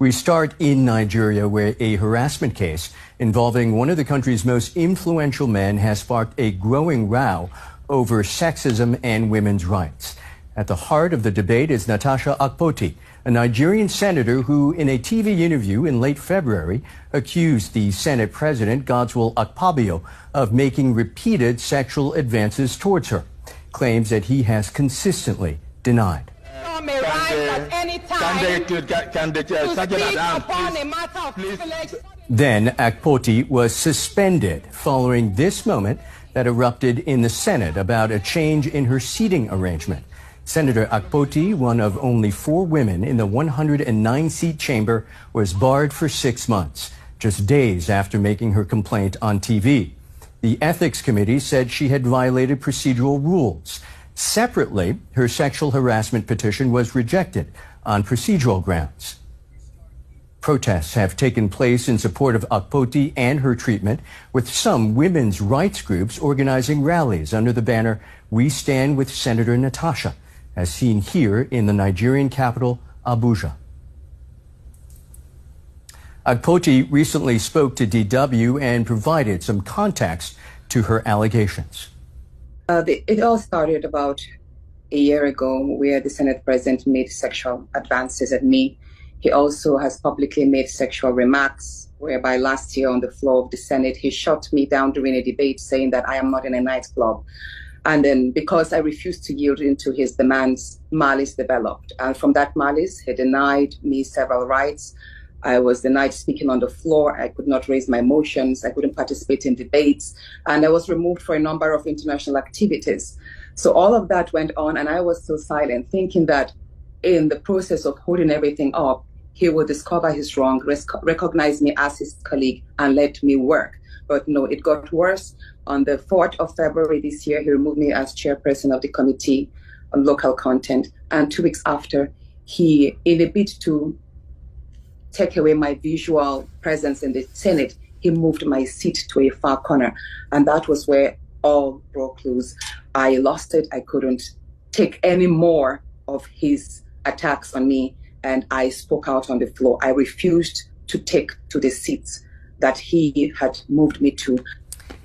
We start in Nigeria, where a harassment case involving one of the country's most influential men has sparked a growing row over sexism and women's rights. At the heart of the debate is Natasha Akpoti, a Nigerian senator who, in a TV interview in late February, accused the Senate President, Godswill Akpabio, of making repeated sexual advances towards her, claims that he has consistently denied. Then Akpoti was suspended following this moment that erupted in the Senate about a change in her seating arrangement. Senator Akpoti, one of only 4 women in the 109-seat chamber, was barred for 6 months, just days after making her complaint on TV. The Ethics Committee said she had violated procedural rules. Separately, her sexual harassment petition was rejected on procedural grounds. Protests have taken place in support of Akpoti and her treatment, with some women's rights groups organizing rallies under the banner "We Stand with Senator Natasha," as seen here in the Nigerian capital, Abuja. Akpoti recently spoke to DW and provided some context to her allegations. It all started about a year ago, where the Senate President made sexual advances at me. He also has publicly made sexual remarks, whereby last year on the floor of the Senate, he shot me down during a debate saying that I am not in a nightclub. And then because I refused to yield into his demands, malice developed. And from that malice, he denied me several rights. I was denied speaking on the floor. I could not raise my motions. I couldn't participate in debates. And I was removed for a number of international activities. So all of that went on, and I was still silent, thinking that in the process of holding everything up, he would discover his wrong, recognize me as his colleague, and let me work. But no, it got worse. On the 4th of February this year, he removed me as chairperson of the Committee on Local Content. And 2 weeks after, he, in a bid to take away my visual presence in the Senate, he moved my seat to a far corner. And that was where all broke loose. I lost it. I couldn't take any more of his attacks on me, and I spoke out on the floor. I refused to take to the seats that he had moved me to.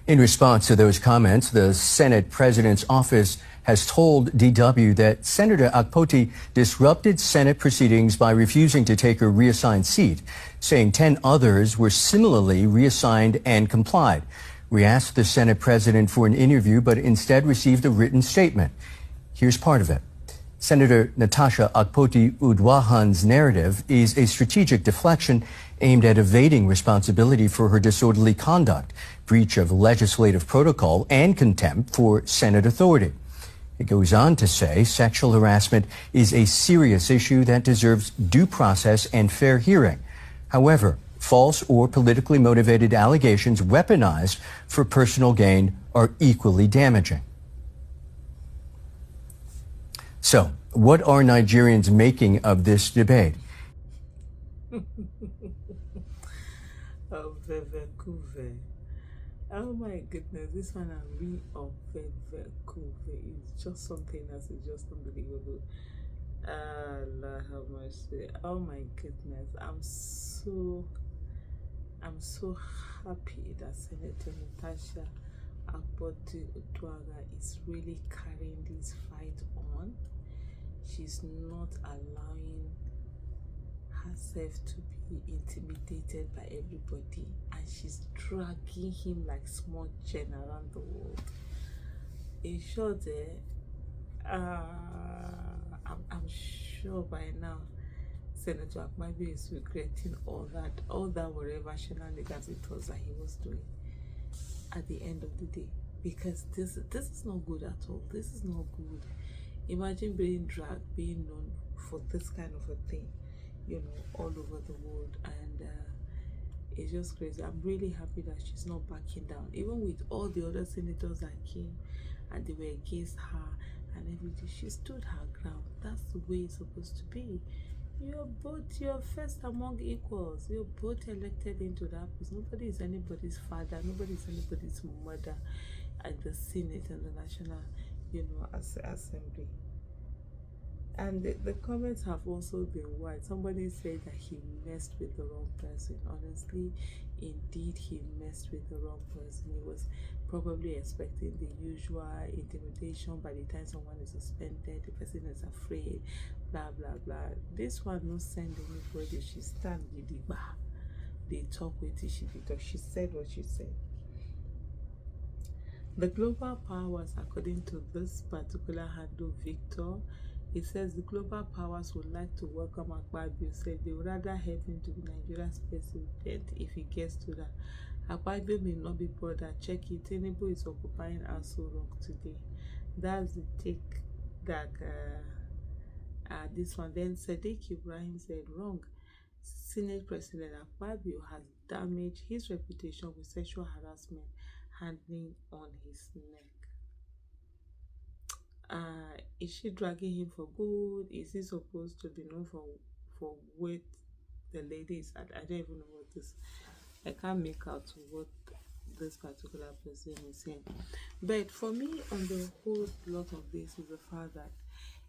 In response to those comments, the Senate President's office has told DW that Senator Akpoti disrupted Senate proceedings by refusing to take her reassigned seat, saying 10 others were similarly reassigned and complied. We asked the Senate President for an interview, but instead received a written statement. Here's part of it. Senator Natasha Akpoti Udwahan's narrative is a strategic deflection aimed at evading responsibility for her disorderly conduct, breach of legislative protocol, and contempt for Senate authority. It goes on to say sexual harassment is a serious issue that deserves due process and fair hearing. However, false or politically motivated allegations weaponized for personal gain are equally damaging. So, what are Nigerians making of this debate? Oh my goodness, this one I read of very cool. It's just something else. It's just unbelievable. Allah have mercy. Oh my goodness, I'm so happy that Senator Natasha Akpoti Udwaga is really carrying this fight on. She's not allowing herself to be intimidated by everybody, and she's dragging him like small Jen around the world. In short, I'm sure by now Senator Akpabio is regretting all that whatever shenanigans it was that he was doing at the end of the day, because this is not good at all. This is not good. Imagine being dragged, being known for this kind of a thing, you know, all over the world, and it's just crazy. I'm really happy that she's not backing down, even with all the other senators that came and they were against her and everything. She stood her ground. That's the way it's supposed to be. You're first among equals. You're both elected into that place. Nobody is anybody's father. Nobody is anybody's mother at the Senate and the National, Assembly. And the comments have also been wide. Somebody said that he messed with the wrong person. Honestly, indeed, he messed with the wrong person. He was probably expecting the usual intimidation by the time someone is suspended, the person is afraid, blah, blah, blah. This one no send anybody. She stand gidigba. They talk with it, she did talk. She said what she said. The global powers, according to this particular handle, Victor, it says the global powers would like to welcome Akpabio. Said they would rather have him to be Nigeria's president if he gets to that. Akpabio may not be bothered. Check it. Tinubu is occupying Aso Rock today. That's the take that this one. Then Sadiq Ibrahim said wrong. Senate President Akpabio has damaged his reputation with sexual harassment hanging on his neck. Is she dragging him for good? Is he supposed to be known for what the lady is at? I don't even know what this. I can't make out what this particular person is saying. But for me, on the whole lot of this is the fact that,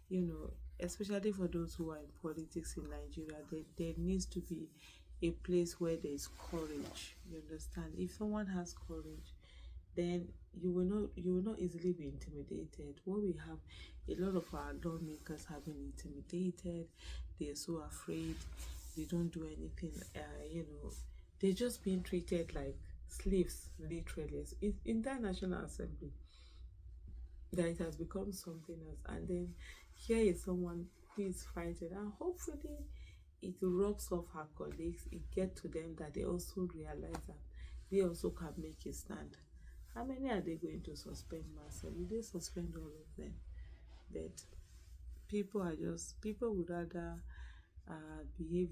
you know, especially for those who are in politics in Nigeria, there needs to be a place where there is courage. You understand? If someone has courage, then you will not easily be intimidated. What we have, a lot of our lawmakers have been intimidated. They're so afraid. They don't do anything. They're just being treated like slaves, literally. In that National Assembly, that it has become something else. And then here is someone who is fighting, and hopefully it rubs off her colleagues. It gets to them that they also realize that they also can make a stand. How many are they going to suspend, Marcel? Will they suspend all of them? But people would rather behave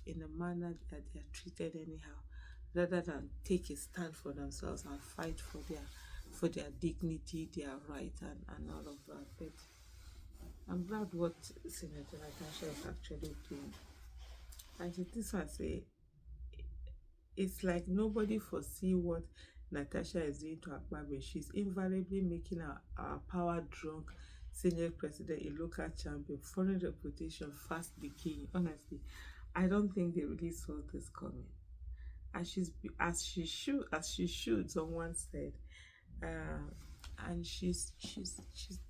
in a manner that they are treated anyhow, rather than take a stand for themselves and fight for their dignity, their right, and all of that. But I'm glad what Senator Natasha is actually doing. And this one say, it's like nobody foresee what Natasha is doing to Akpabio. She's invariably making our power-drunk senior president a local champion, foreign reputation fast decaying. Honestly, I don't think they really saw this coming. And as she should. Someone said, and she's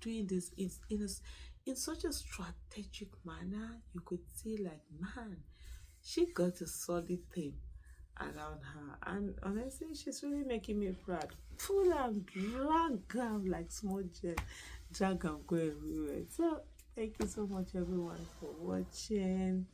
doing this in such a strategic manner. You could see, like, man, she got a solid thing around her, and honestly, she's really making me proud. Pull and drag am like small jet, drag am go everywhere. So thank you so much, everyone, for watching.